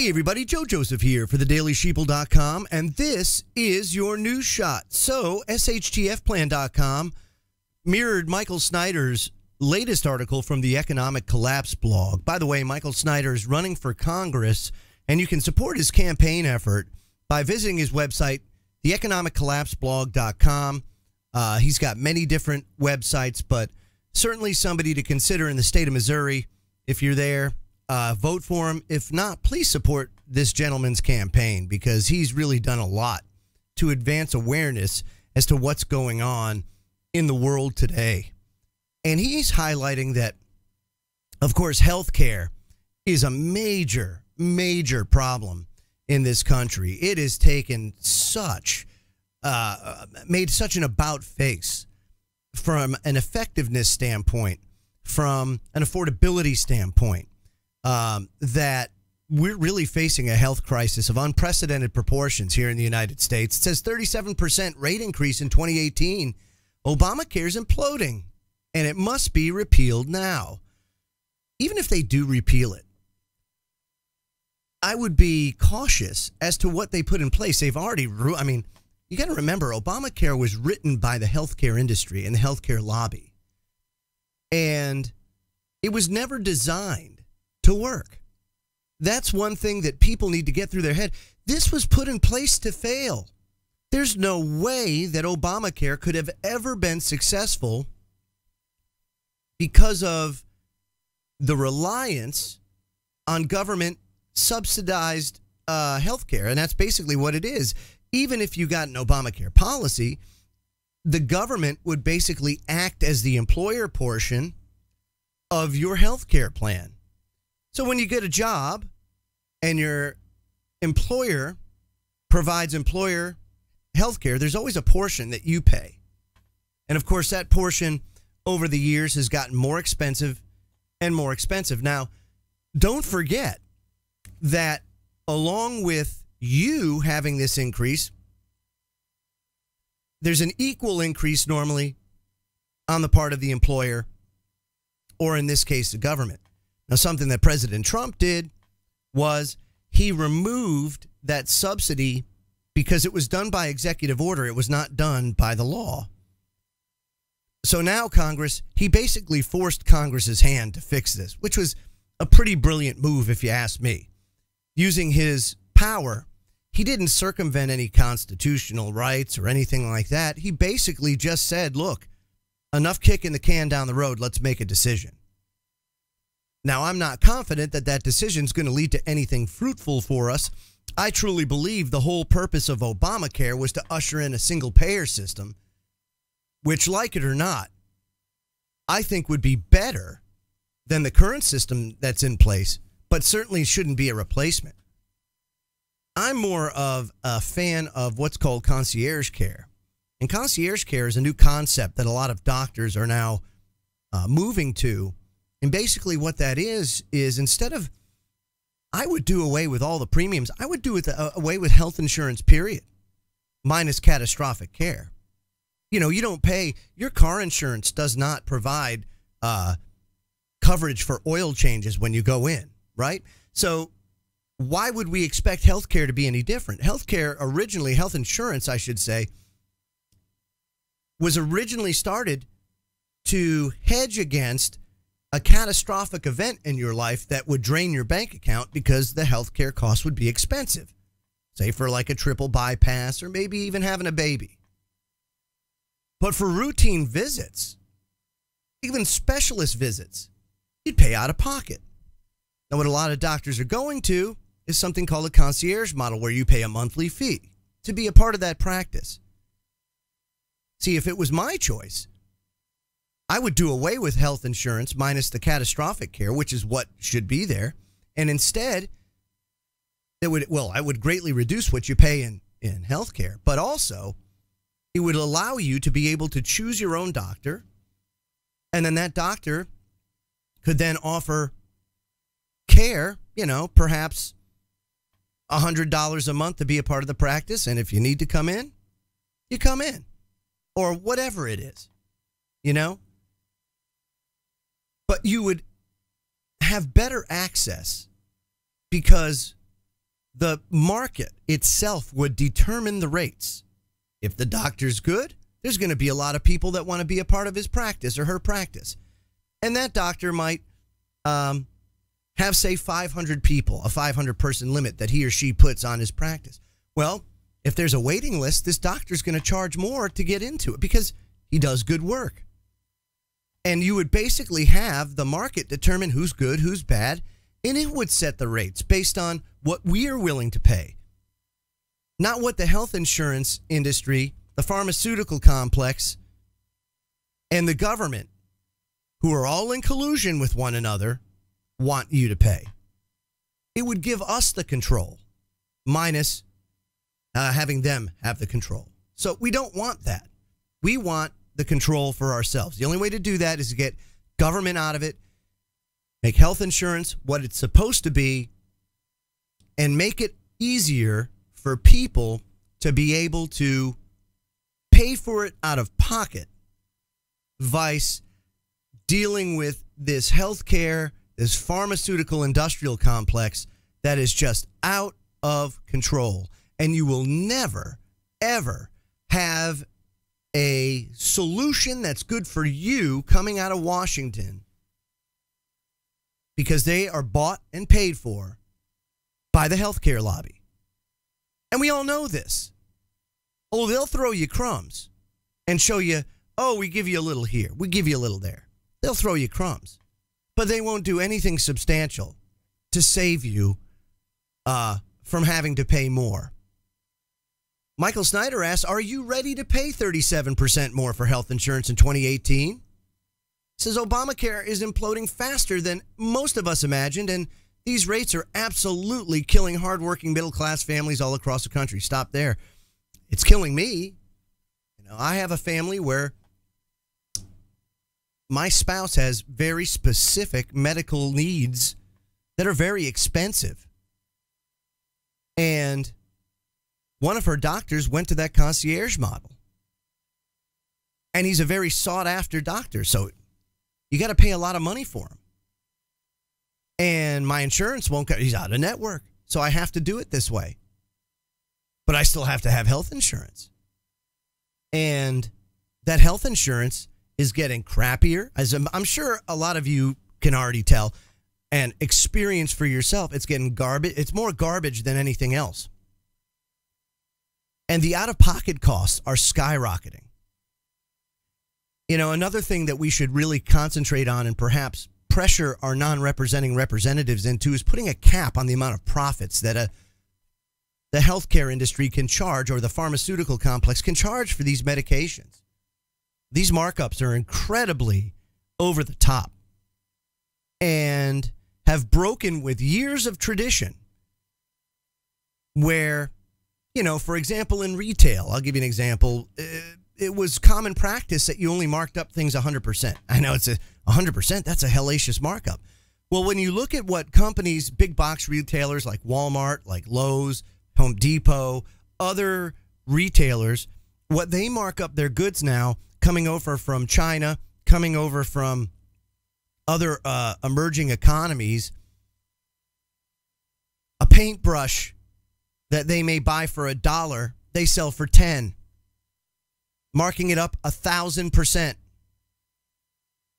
Hey everybody, Joe Joseph here for thedailysheeple.com, and this is your news shot. So, SHTFplan.com mirrored Michael Snyder's latest article from the Economic Collapse blog. By the way, Michael Snyder is running for Congress, and you can support his campaign effort by visiting his website, theeconomiccollapseblog.com. He's got many different websites, but certainly somebody to consider in the state of Missouri. If you're there, vote for him. If not, please support this gentleman's campaign because he's really done a lot to advance awareness as to what's going on in the world today. And he's highlighting that, of course, healthcare is a major, major problem in this country. It has taken made such an about face from an effectiveness standpoint, from an affordability standpoint, that we're really facing a health crisis of unprecedented proportions here in the United States. It says 37% rate increase in 2018. Obamacare is imploding, and it must be repealed now. Even if they do repeal it, I would be cautious as to what they put in place. They've already, you got to remember, Obamacare was written by the healthcare industry and the healthcare lobby, and it was never designed to work. That's one thing that people need to get through their head. This was put in place to fail. There's no way that Obamacare could have ever been successful because of the reliance on government subsidized healthcare. And that's basically what it is. Even if you got an Obamacare policy, the government would basically act as the employer portion of your healthcare plan. So when you get a job and your employer provides employer health care, there's always a portion that you pay. And of course, that portion over the years has gotten more expensive and more expensive. Now, don't forget that along with you having this increase, there's an equal increase normally on the part of the employer, or in this case, the government. Now, something that President Trump did was he removed that subsidy because it was done by executive order. It was not done by the law. So now Congress, he basically forced Congress's hand to fix this, which was a pretty brilliant move, if you ask me. Using his power, he didn't circumvent any constitutional rights or anything like that. He basically just said, look, enough kicking the can down the road. Let's make a decision. Now, I'm not confident that that decision is going to lead to anything fruitful for us. I truly believe the whole purpose of Obamacare was to usher in a single-payer system, which, like it or not, I think would be better than the current system that's in place, but certainly shouldn't be a replacement. I'm more of a fan of what's called concierge care. And concierge care is a new concept that a lot of doctors are now moving to. And basically what that is instead of, I would do away with all the premiums, I would do away with health insurance, period, minus catastrophic care. You know, you don't pay, your car insurance does not provide coverage for oil changes when you go in, right? So why would we expect health care to be any different? Health insurance, I should say, was originally started to hedge against a catastrophic event in your life that would drain your bank account because the healthcare costs would be expensive. Say for like a triple bypass or maybe even having a baby. But for routine visits, even specialist visits, you'd pay out of pocket. Now, what a lot of doctors are going to is something called a concierge model where you pay a monthly fee to be a part of that practice. See, if it was my choice, I would do away with health insurance minus the catastrophic care, which is what should be there. And instead, I would greatly reduce what you pay in health care, but also it would allow you to be able to choose your own doctor. And then that doctor could then offer care, perhaps $100 a month to be a part of the practice. And if you need to come in, you come in, or whatever it is, But you would have better access because the market itself would determine the rates. If the doctor's good, there's going to be a lot of people that want to be a part of his practice or her practice. And that doctor might have, say, 500 people, a 500-person limit that he or she puts on his practice. Well, if there's a waiting list, this doctor's going to charge more to get into it because he does good work. And you would basically have the market determine who's good, who's bad, and it would set the rates based on what we are willing to pay. Not what the health insurance industry, the pharmaceutical complex, and the government, who are all in collusion with one another, want you to pay. It would give us the control, minus having them have the control. So we don't want that. We want the control for ourselves. The only way to do that is to get government out of it, make health insurance what it's supposed to be, and make it easier for people to be able to pay for it out of pocket, vice dealing with this healthcare, this pharmaceutical industrial complex that is just out of control. And you will never, ever have a solution that's good for you coming out of Washington, because they are bought and paid for by the healthcare lobby. And we all know this. Oh, they'll throw you crumbs and show you, oh, we give you a little here, we give you a little there. They'll throw you crumbs, but they won't do anything substantial to save you from having to pay more. Michael Snyder asks, are you ready to pay 37% more for health insurance in 2018? Says Obamacare is imploding faster than most of us imagined, and these rates are absolutely killing hardworking middle-class families all across the country. Stop there. It's killing me. You know, I have a family where my spouse has very specific medical needs that are very expensive. And one of her doctors went to that concierge model. And he's a very sought-after doctor, so you got to pay a lot of money for him. And my insurance won't cover. He's out of network, so I have to do it this way. But I still have to have health insurance. And that health insurance is getting crappier. As I'm sure a lot of you can already tell and experience for yourself, it's getting garbage. It's more garbage than anything else. And the out-of-pocket costs are skyrocketing. You know, another thing that we should really concentrate on and perhaps pressure our non-representing representatives into is putting a cap on the amount of profits that the healthcare industry can charge, or the pharmaceutical complex can charge for these medications. These markups are incredibly over the top and have broken with years of tradition where, you know, for example, in retail, I'll give you an example. It was common practice that you only marked up things 100%. I know it's 100%. That's a hellacious markup. Well, when you look at what companies, big box retailers like Walmart, like Lowe's, Home Depot, other retailers, what they mark up their goods now, coming over from China, coming over from other emerging economies, a paintbrush that they may buy for $1, they sell for 10, marking it up 1,000%.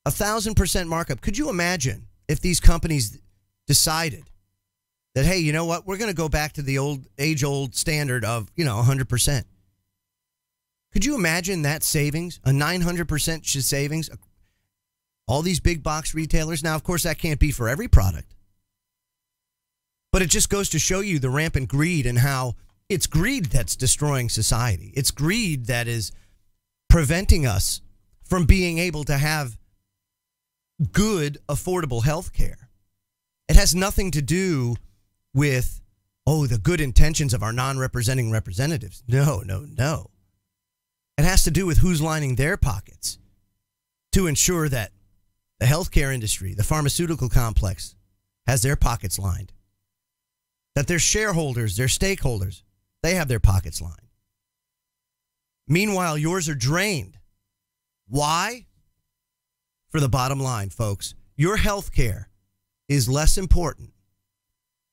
1,000% markup. Could you imagine if these companies decided that, hey, you know what, we're going to go back to the old age-old standard of, 100%. Could you imagine that savings, a 900% savings? All these big box retailers. Now, of course, that can't be for every product. But it just goes to show you the rampant greed and how it's greed that's destroying society. It's greed that is preventing us from being able to have good, affordable health care. It has nothing to do with, the good intentions of our non-representing representatives. No. It has to do with who's lining their pockets to ensure that the healthcare industry, the pharmaceutical complex, has their pockets lined. That their shareholders, their stakeholders, they have their pockets lined. Meanwhile, yours are drained. Why? For the bottom line, folks. Your health care is less important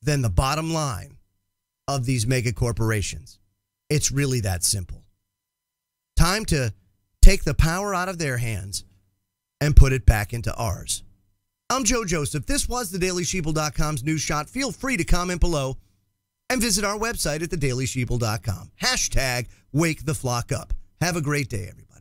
than the bottom line of these mega corporations. It's really that simple. Time to take the power out of their hands and put it back into ours. I'm Joe Joseph. This was thedailysheeple.com's News Shot. Feel free to comment below and visit our website at thedailysheeple.com. Hashtag wake the flock up. Have a great day, everybody.